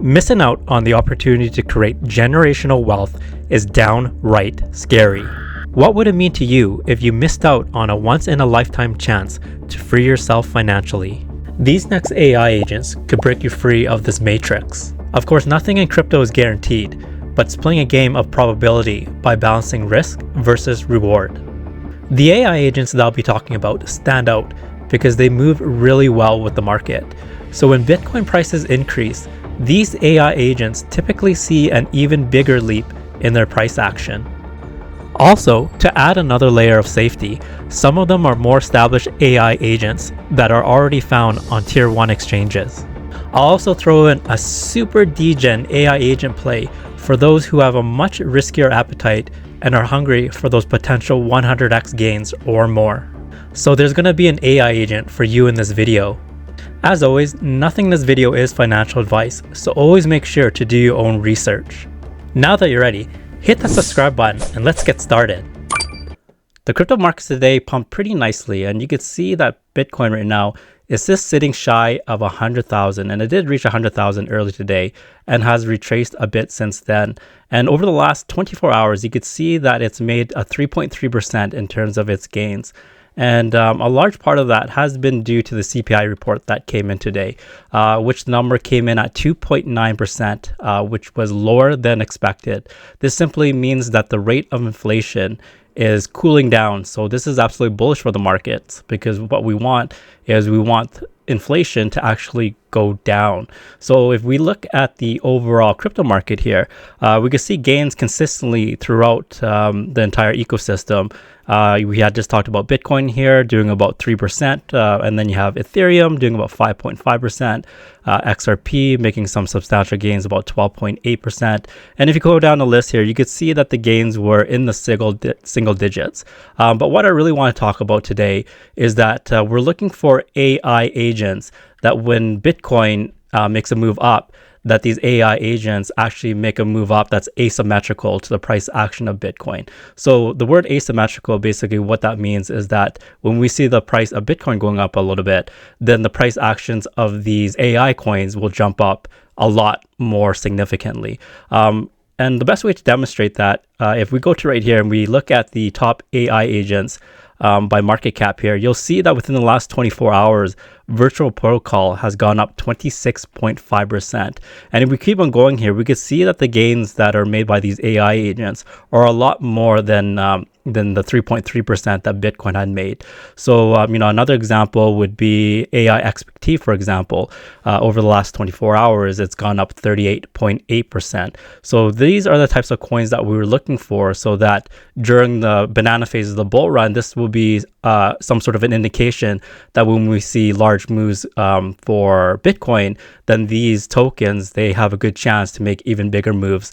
Missing out on the opportunity to create generational wealth is downright scary. What would it mean to you if you missed out on a once-in-a-lifetime chance to free yourself financially? These next AI agents could break you free of this matrix. Of course, nothing in crypto is guaranteed, but it's playing a game of probability by balancing risk versus reward. The AI agents that I'll be talking about stand out because they move really well with the market. So when Bitcoin prices increase, these AI agents typically see an even bigger leap in their price action. Also, to add another layer of safety, some of them are more established AI agents that are already found on Tier 1 exchanges. I'll also throw in a super degen AI agent play for those who have a much riskier appetite and are hungry for those potential 100x gains or more. So there's going to be an AI agent for you in this video. As always, nothing in this video is financial advice, so always make sure to do your own research. Now that you're ready, hit that subscribe button and let's get started. The crypto markets today pumped pretty nicely, and you can see that Bitcoin right now is just sitting shy of 100,000, and it did reach 100,000 early today and has retraced a bit since then. And over the last 24 hours, you could see that it's made a 3.3% in terms of its gains. And a large part of that has been due to the CPI report that came in today, which number came in at 2.9%, which was lower than expected. This simply means that the rate of inflation is cooling down. So this is absolutely bullish for the markets, because what we want is inflation to actually go down. So if we look at the overall crypto market here, we can see gains consistently throughout the entire ecosystem. We had just talked about Bitcoin here doing about 3%, and then you have Ethereum doing about 5.5%, XRP making some substantial gains, about 12.8%. And if you go down the list here, you could see that the gains were in the single digits. But what I really want to talk about today is that we're looking for AI agents that when Bitcoin makes a move up, that these AI agents actually make a move up that's asymmetrical to the price action of Bitcoin. So the word asymmetrical, basically what that means is that when we see the price of Bitcoin going up a little bit, then the price actions of these AI coins will jump up a lot more significantly. And the best way to demonstrate that, if we go to right here and we look at the top AI agents by market cap here, you'll see that within the last 24 hours, Virtual Protocol has gone up 26.5%. And if we keep on going here, we can see that the gains that are made by these AI agents are a lot more than the 3.3% that Bitcoin had made. So, another example would be AIXBT, for example. Over the last 24 hours, it's gone up 38.8%. So these are the types of coins that we were looking for, so that during the banana phase of the bull run, this will be some sort of an indication that when we see large moves for Bitcoin, then these tokens, they have a good chance to make even bigger moves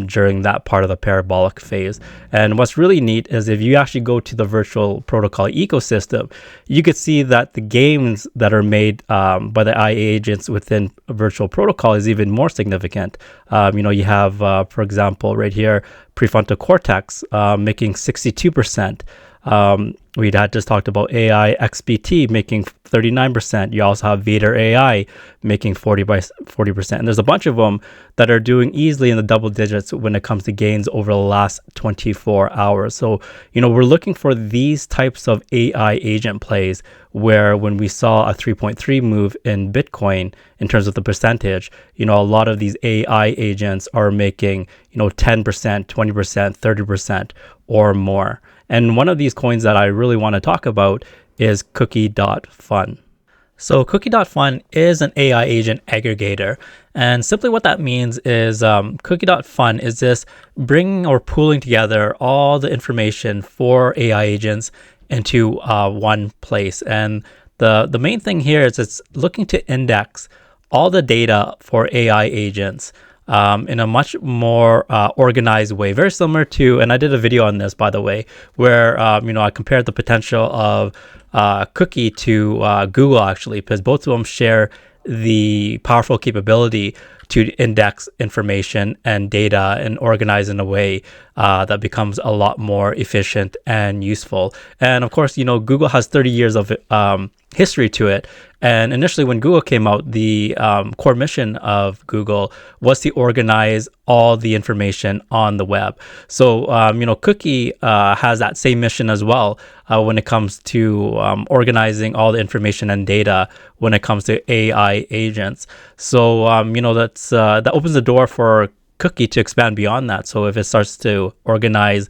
during that part of the parabolic phase. And what's really neat is if you actually go to the Virtual Protocol ecosystem, you could see that the gains that are made by the AI agents within Virtual Protocol is even more significant. You have, for example, right here, prefrontal cortex making 62%. We had just talked about AIXBT making 39%. You also have Vader AI making 40%. And there's a bunch of them that are doing easily in the double digits when it comes to gains over the last 24 hours. So, we're looking for these types of AI agent plays where when we saw a 3.3 move in Bitcoin in terms of the percentage, a lot of these AI agents are making, 10%, 20%, 30% or more. And one of these coins that I really want to talk about is Cookie.Fun. So Cookie.Fun is an AI agent aggregator. And simply what that means is Cookie.Fun is just bringing or pooling together all the information for AI agents into one place. And the main thing here is it's looking to index all the data for AI agents in a much more organized way, very similar to, and I did a video on this, by the way, where I compared the potential of Cookie to Google, actually, because both of them share the powerful capability to index information and data and organize in a way that becomes a lot more efficient and useful. And of course, Google has 30 years of history to it. And initially, when Google came out, the core mission of Google was to organize all the information on the web. So, Cookie has that same mission as well when it comes to organizing all the information and data when it comes to AI agents. So, that opens the door for Cookie to expand beyond that. So if it starts to organize,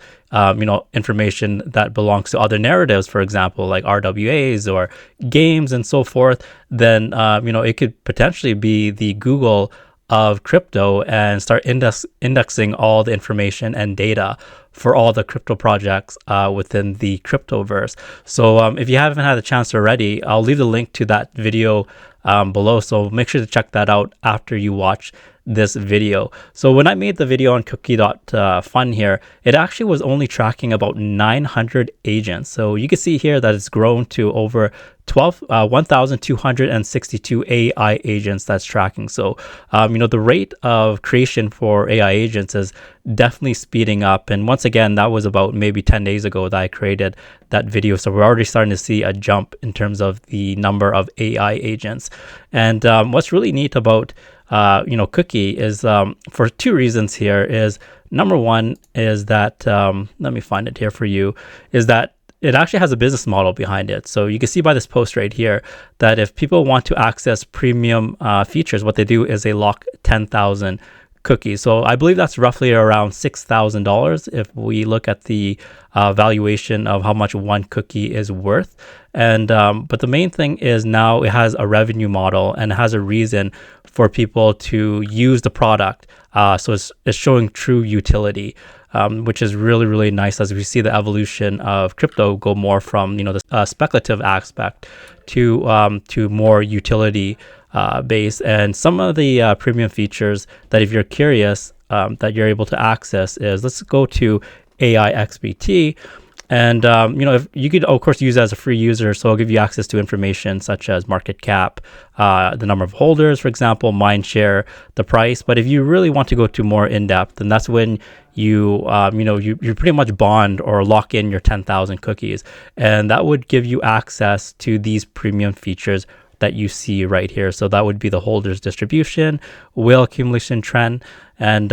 information that belongs to other narratives, for example, like RWAs or games and so forth, then, it could potentially be the Google of crypto and start indexing all the information and data for all the crypto projects within the cryptoverse. So if you haven't had a chance already, I'll leave the link to that video below. So make sure to check that out after you watch this video. So when I made the video on Cookie.fun here, it actually was only tracking about 900 agents. So you can see here that it's grown to over 1,262 AI agents that's tracking. So, the rate of creation for AI agents is definitely speeding up. And once again, that was about maybe 10 days ago that I created that video. So we're already starting to see a jump in terms of the number of AI agents. And what's really neat about Cookie is for two reasons here. Is number one is that let me find it here for you, is that it actually has a business model behind it. So you can see by this post right here that if people want to access premium features, what they do is they lock 10,000 cookies. So I believe that's roughly around $6,000 if we look at the valuation of how much one cookie is worth. And but the main thing is now it has a revenue model and it has a reason for people to use the product. So it's showing true utility. Which is really, really nice as we see the evolution of crypto go more from the speculative aspect to more utility based. And some of the premium features that if you're curious that you're able to access is, let's go to AIXBT. And, if you could, of course, use it as a free user. So I'll give you access to information such as market cap, the number of holders, for example, mind share, the price. But if you really want to go to more in depth, then that's when you pretty much bond or lock in your 10,000 cookies. And that would give you access to these premium features that you see right here. So that would be the holders distribution, whale accumulation trend, and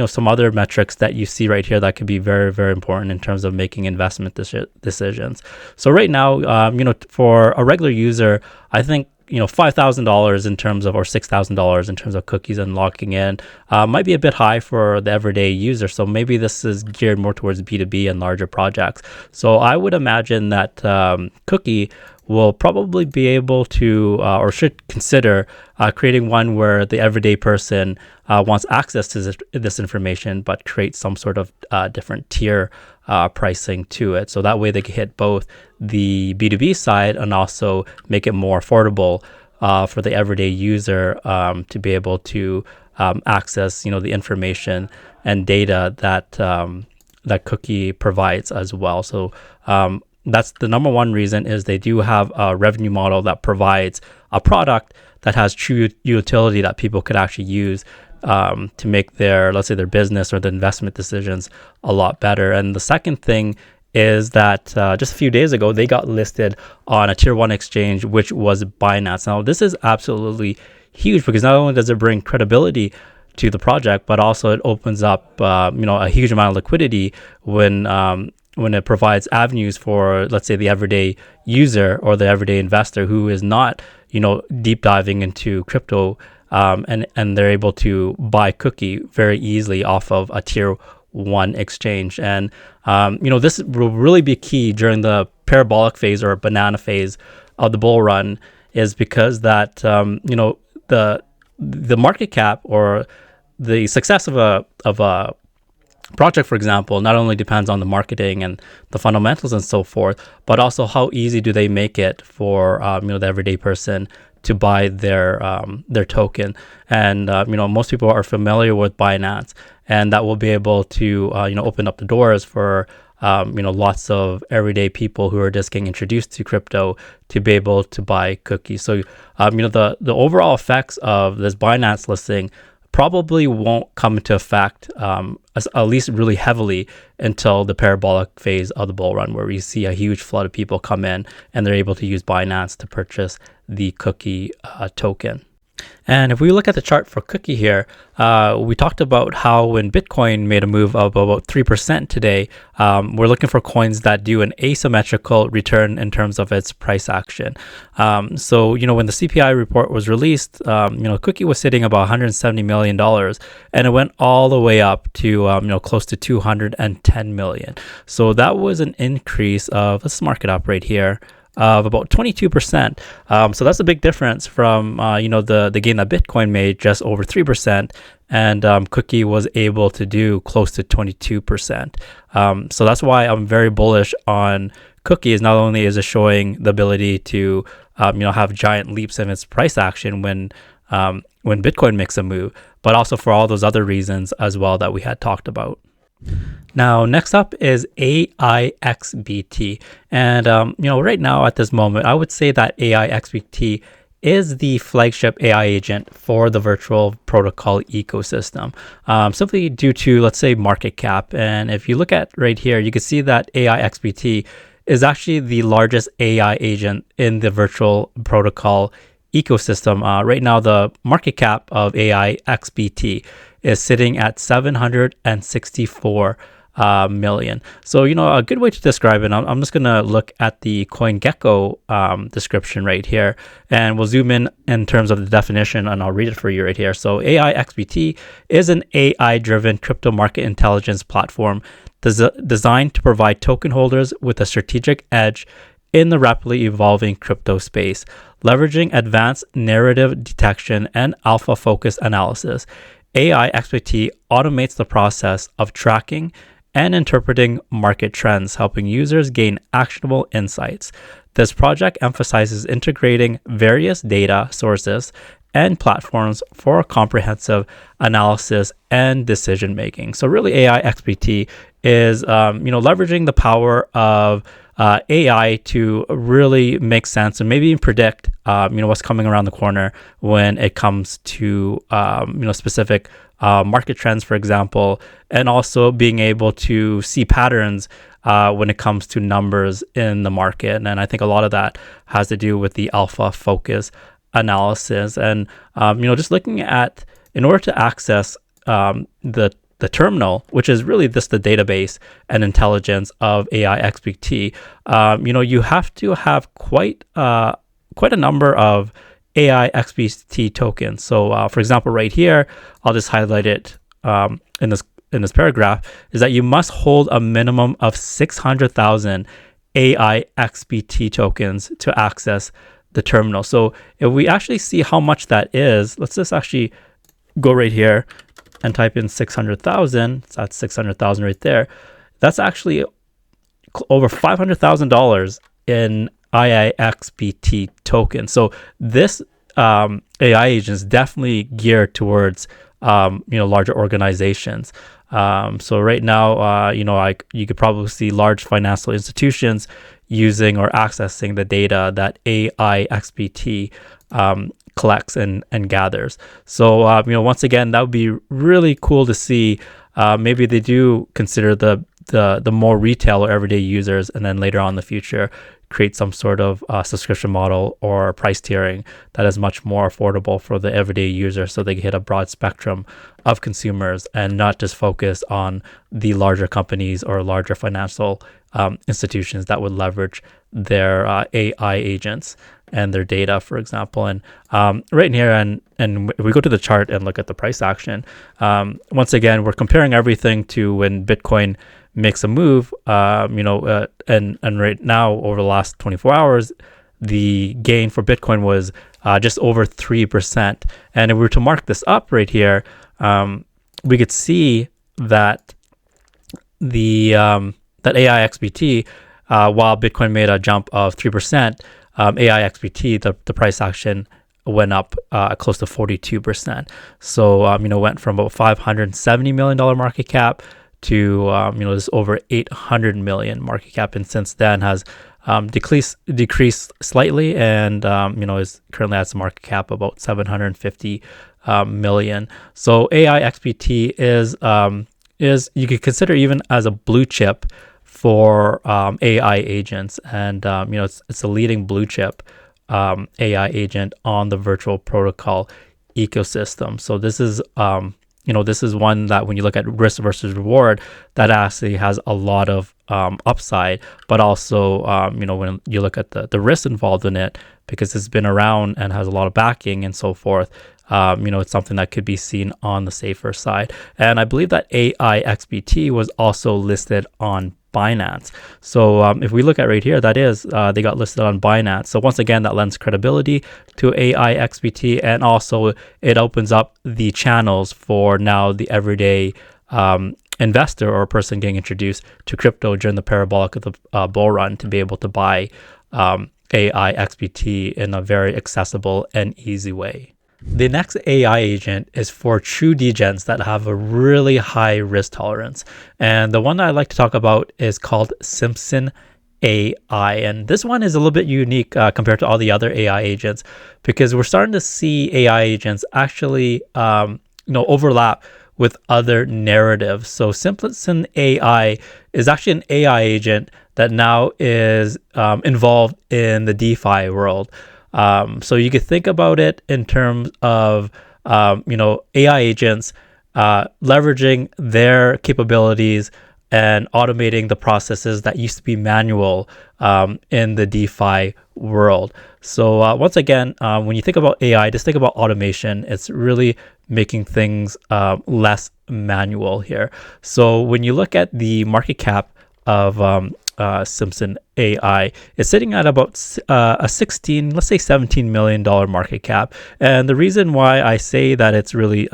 some other metrics that you see right here that could be very, very important in terms of making investment decisions. So right now, for a regular user, I think $5,000 in terms of, or $6,000 in terms of cookies and locking in might be a bit high for the everyday user. So maybe this is geared more towards B2B and larger projects. So I would imagine that Cookie will probably be able to or should consider creating one where the everyday person wants access to this information, but create some sort of different tier pricing to it. So that way they can hit both the B2B side and also make it more affordable for the everyday user to be able to access the information and data that Cookie provides as well. So that's the number one reason, is they do have a revenue model that provides a product that has true utility that people could actually use to make their, let's say, their business or the investment decisions a lot better. And the second thing is that just a few days ago, they got listed on a tier 1 exchange, which was Binance. Now, this is absolutely huge because not only does it bring credibility to the project, but also it opens up a huge amount of liquidity when it provides avenues for, let's say, the everyday user or the everyday investor who is not, deep diving into crypto, and they're able to buy Cookie very easily off of a tier 1 exchange. And, this will really be key during the parabolic phase or banana phase of the bull run, is because that, the market cap or the success of a project, for example, not only depends on the marketing and the fundamentals and so forth, but also how easy do they make it for the everyday person to buy their token. And most people are familiar with Binance, and that will be able to open up the doors for lots of everyday people who are just getting introduced to crypto to be able to buy Cookies. So the overall effects of this Binance listing probably won't come into effect, at least really heavily, until the parabolic phase of the bull run, where we see a huge flood of people come in and they're able to use Binance to purchase the Cookie token. And if we look at the chart for Cookie here, we talked about how when Bitcoin made a move of about 3% today, we're looking for coins that do an asymmetrical return in terms of its price action. So, when the CPI report was released, Cookie was sitting about $170 million, and it went all the way up to, close to $210 million. So that was an increase of, let's mark it up right here, of about 22%. So that's a big difference from, the gain that Bitcoin made, just over 3%. And Cookie was able to do close to 22%. So that's why I'm very bullish on Cookie. Is not only is it showing the ability to, have giant leaps in its price action when Bitcoin makes a move, but also for all those other reasons as well that we had talked about. Now, next up is AIXBT. And, right now at this moment, I would say that AIXBT is the flagship AI agent for the virtual protocol ecosystem, simply due to, let's say, market cap. And if you look at right here, you can see that AIXBT is actually the largest AI agent in the virtual protocol ecosystem. Right now, the market cap of AIXBT is sitting at 764 million. So, a good way to describe it, I'm just going to look at the CoinGecko description right here, and we'll zoom in terms of the definition, and I'll read it for you right here. So AIXBT is an AI-driven crypto market intelligence platform designed to provide token holders with a strategic edge in the rapidly evolving crypto space, leveraging advanced narrative detection and alpha-focused analysis. AIXBT automates the process of tracking and interpreting market trends, helping users gain actionable insights. This project emphasizes integrating various data sources and platforms for comprehensive analysis and decision making. So really, AIXBT is leveraging the power of AI to really make sense and maybe even predict what's coming around the corner when it comes to specific market trends, for example, and also being able to see patterns when it comes to numbers in the market. And I think a lot of that has to do with the alpha focus analysis. And just looking at, in order to access the terminal, which is really just the database and intelligence of AIXBT, you have to have quite a number of AIXBT tokens. So, for example, right here, I'll just highlight it in this paragraph, is that you must hold a minimum of 600,000 AIXBT tokens to access the terminal. So if we actually see how much that is, let's just actually go right here and type in 600,000. So that's 600,000 right there. That's actually over $500,000 in AIXBT tokens. So this AI agent is definitely geared towards larger organizations. So right now, you could probably see large financial institutions using or accessing the data that AIXBT collects and gathers. So once again, that would be really cool to see. Maybe they do consider the more retail or everyday users, and then later on in the future create some sort of subscription model or price tiering that is much more affordable for the everyday user, so they can hit a broad spectrum of consumers and not just focus on the larger companies or larger financial institutions that would leverage their AI agents and their data, for example. And right in here, and if we go to the chart and look at the price action, once again, we're comparing everything to when Bitcoin makes a move, and right now, over the last 24 hours, the gain for Bitcoin was just over 3%. And if we were to mark this up right here, we could see that that AIXBT, while Bitcoin made a jump of 3%, AIXBT, the price action went up close to 42%. So, went from about $570 million market cap to, this over 800 million market cap. And since then has decreased slightly, and is currently has a market cap about 750 million. So AIXBT is you could consider even as a blue chip for AI agents, and it's a leading blue chip AI agent on the virtual protocol ecosystem. So this is this is one that when you look at risk versus reward, that actually has a lot of upside, but also when you look at the risk involved in it, because it's been around and has a lot of backing and so forth, it's something that could be seen on the safer side. And I believe that AIXBT was also listed on Binance. So if we look at right here, that is, they got listed on Binance. So once again, that lends credibility to AIXBT, and also it opens up the channels for now the everyday investor or person getting introduced to crypto during the parabolic of the bull run to be able to buy AIXBT in a very accessible and easy way. The next AI agent is for true degens that have a really high risk tolerance. And the one that I'd like to talk about is called Simpson AI. And this one is a little bit unique compared to all the other AI agents, because we're starting to see AI agents actually overlap with other narratives. So Simpson AI is actually an AI agent that now is involved in the DeFi world. So you could think about it in terms of, AI agents leveraging their capabilities and automating the processes that used to be manual in the DeFi world. So once again, when you think about AI, just think about automation. It's really making things less manual here. So when you look at the market cap of Simpson AI, is sitting at about a $17 million market cap. And the reason why I say that it's really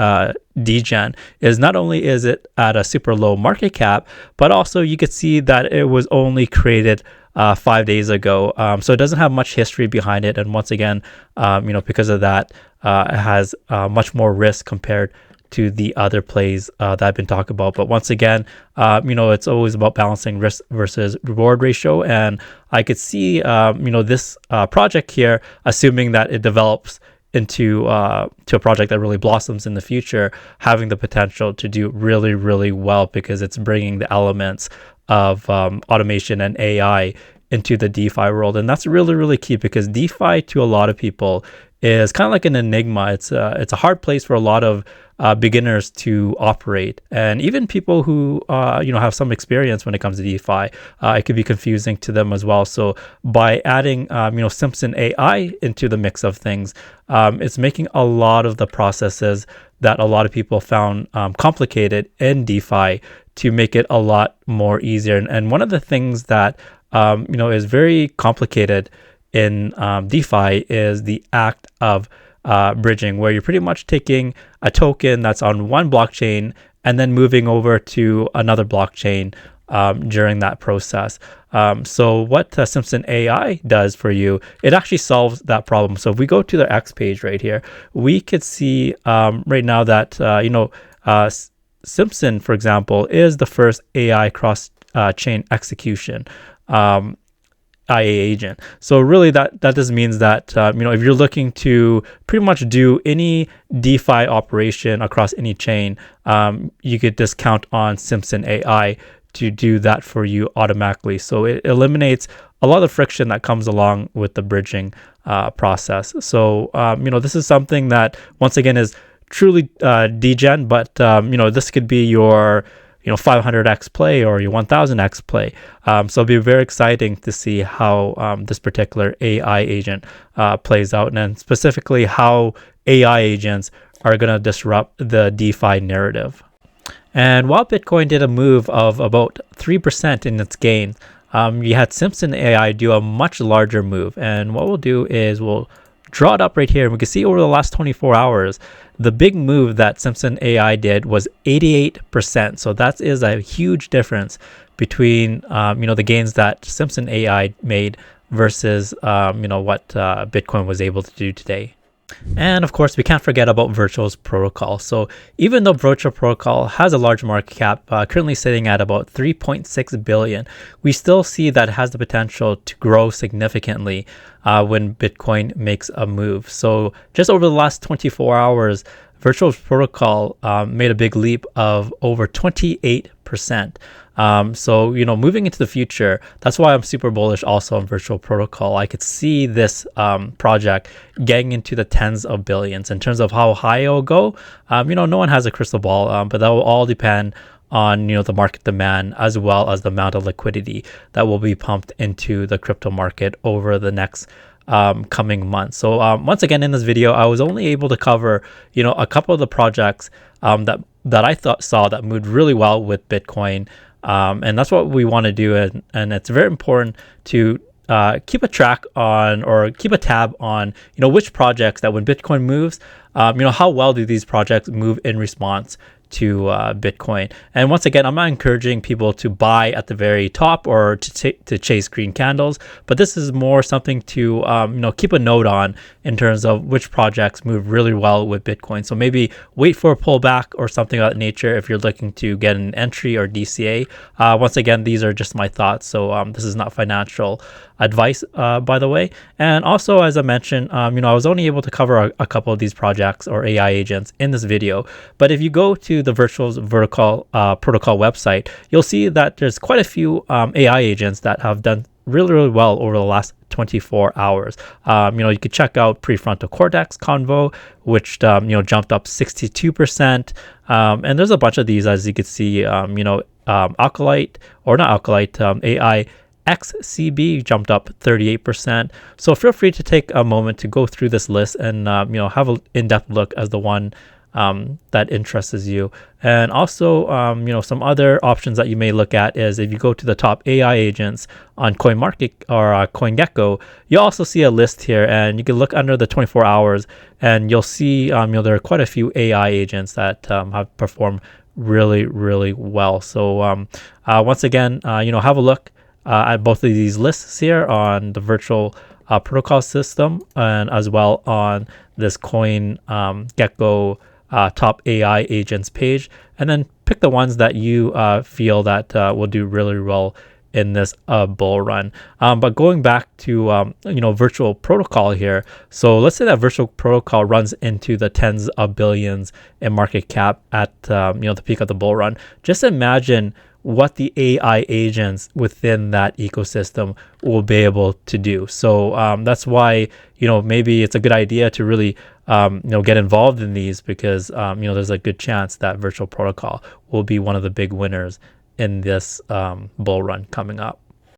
degen is not only is it at a super low market cap, but also you could see that it was only created 5 days ago. So it doesn't have much history behind it. And once again, because of that, it has much more risk compared to the other plays that I've been talking about. But once again, it's always about balancing risk versus reward ratio. And I could see, this project here, assuming that it develops into to a project that really blossoms in the future, having the potential to do really, really well, because it's bringing the elements of automation and AI into the DeFi world. And that's really, really key, because DeFi to a lot of people is kind of like an enigma. It's a hard place for a lot of beginners to operate, and even people who have some experience when it comes to DeFi, it could be confusing to them as well. So by adding Simpson AI into the mix of things, it's making a lot of the processes that a lot of people found complicated in DeFi to make it a lot more easier. And one of the things that is very complicated in DeFi is the act of bridging, where you're pretty much taking a token that's on one blockchain and then moving over to another blockchain during that process. So what Simpson AI does for you, it actually solves that problem. So if we go to the X page right here, we could see right now that Simpson, for example, is the first AI cross chain execution IA agent. So really that just means that if you're looking to pretty much do any DeFi operation across any chain, you could just count on Simpson AI to do that for you automatically. So it eliminates a lot of friction that comes along with the bridging process. So this is something that once again is truly degen, but this could be your 500x play or your 1000x play. So it'll be very exciting to see how this particular AI agent plays out, and then specifically how AI agents are going to disrupt the DeFi narrative. And while Bitcoin did a move of about 3% in its gain, you had Simpson AI do a much larger move. And what we'll do is we'll draw it up right here, and we can see over the last 24 hours, the big move that Simpson AI did was 88%. So that is a huge difference between, the gains that Simpson AI made versus, what Bitcoin was able to do today. And of course, we can't forget about Virtual's protocol. So even though Virtual Protocol has a large market cap, currently sitting at about 3.6 billion, we still see that it has the potential to grow significantly when Bitcoin makes a move. So just over the last 24 hours, Virtual Protocol made a big leap of over 28%. So, moving into the future, that's why I'm super bullish also on Virtual Protocol. I could see this project getting into the tens of billions. In terms of how high it'll go, no one has a crystal ball, but that will all depend on the market demand as well as the amount of liquidity that will be pumped into the crypto market over the next coming months. So once again, in this video, I was only able to cover a couple of the projects that I saw that moved really well with Bitcoin. And that's what we want to do. And it's very important to keep a track on, or keep a tab on, which projects that when Bitcoin moves, how well do these projects move in response to Bitcoin. And once again, I'm not encouraging people to buy at the very top or to chase green candles, but this is more something to keep a note on in terms of which projects move really well with Bitcoin. So maybe wait for a pullback or something of that nature if you're looking to get an entry or DCA. Once again, these are just my thoughts, so this is not financial advice, by the way. And also, as I mentioned, I was only able to cover a couple of these projects or AI agents in this video, but if you go to the Virtual Protocol website, you'll see that there's quite a few AI agents that have done really well over the last 24 hours. You could check out prefrontal cortex convo, which jumped up 62%, and there's a bunch of these, as you can see. Alkalite, or not Alkalite, AIXBT jumped up 38%. So feel free to take a moment to go through this list and have an in-depth look as the one that interests you. And also, some other options that you may look at is if you go to the top AI agents on CoinMarket or CoinGecko, you also see a list here, and you can look under the 24 hours, and you'll see there are quite a few AI agents that have performed really, really well. So once again, have a look at both of these lists here on the Virtual Protocol system, and as well on this CoinGecko top AI agents page, and then pick the ones that you feel that will do really well in this bull run. But going back to Virtual Protocol here, so let's say that Virtual Protocol runs into the tens of billions in market cap at the peak of the bull run. Just imagine what the AI agents within that ecosystem will be able to do. So that's why maybe it's a good idea to really get involved in these, because there's a good chance that Virtual Protocol will be one of the big winners in this bull run coming up.